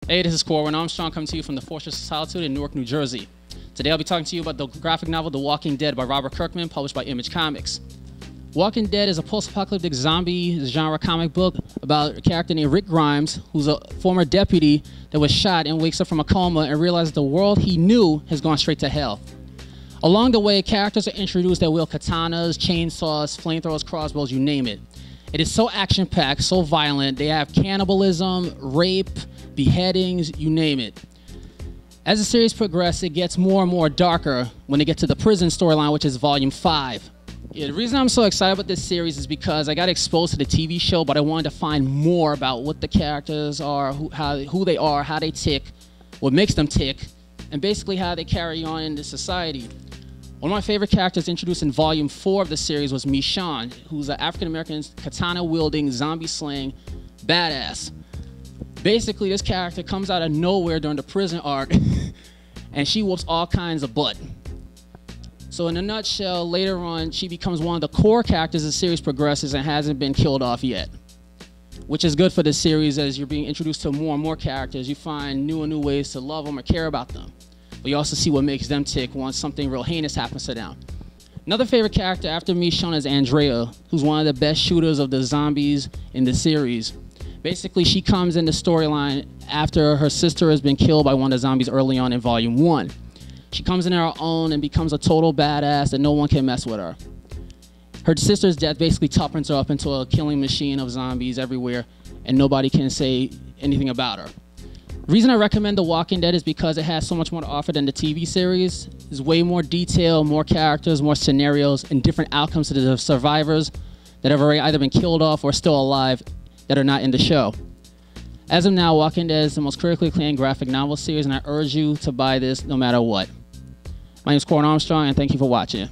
Hey, this is Corwin Armstrong coming to you from the Fortress of Solitude in Newark, New Jersey. Today I'll be talking to you about the graphic novel The Walking Dead by Robert Kirkman, published by Image Comics. Walking Dead is a post-apocalyptic zombie genre comic book about a character named Rick Grimes, who's a former deputy that was shot and wakes up from a coma and realizes the world he knew has gone straight to hell. Along the way, characters are introduced that wield katanas, chainsaws, flamethrowers, crossbows, you name it. It is so action-packed, so violent. They have cannibalism, rape, beheadings, you name it. As the series progresses, it gets more and more darker when they get to the prison storyline, which is Volume 5. The reason I'm so excited about this series is because I got exposed to the TV show, but I wanted to find more about what the characters are, who they are, how they tick, what makes them tick, and basically how they carry on in the society. One of my favorite characters introduced in Volume 4 of the series was Michonne, who's an African-American katana-wielding, zombie-slaying badass. Basically, this character comes out of nowhere during the prison arc, and she whoops all kinds of butt. So in a nutshell, later on, she becomes one of the core characters as the series progresses and hasn't been killed off yet, which is good for the series. As you're being introduced to more and more characters, you find new and new ways to love them or care about them. But you also see what makes them tick once something real heinous happens to them. Another favorite character after Michonne is Andrea, who's one of the best shooters of the zombies in the series. Basically, she comes in the storyline after her sister has been killed by one of the zombies early on in Volume 1. She comes in her own and becomes a total badass and no one can mess with her. Her sister's death basically toughens her up into a killing machine of zombies everywhere, and nobody can say anything about her. The reason I recommend The Walking Dead is because it has so much more to offer than the TV series. There's way more detail, more characters, more scenarios, and different outcomes to the survivors that have already either been killed off or still alive that are not in the show. As of now, Walking Dead is the most critically acclaimed graphic novel series, and I urge you to buy this no matter what. My name is Corwin Armstrong, and thank you for watching.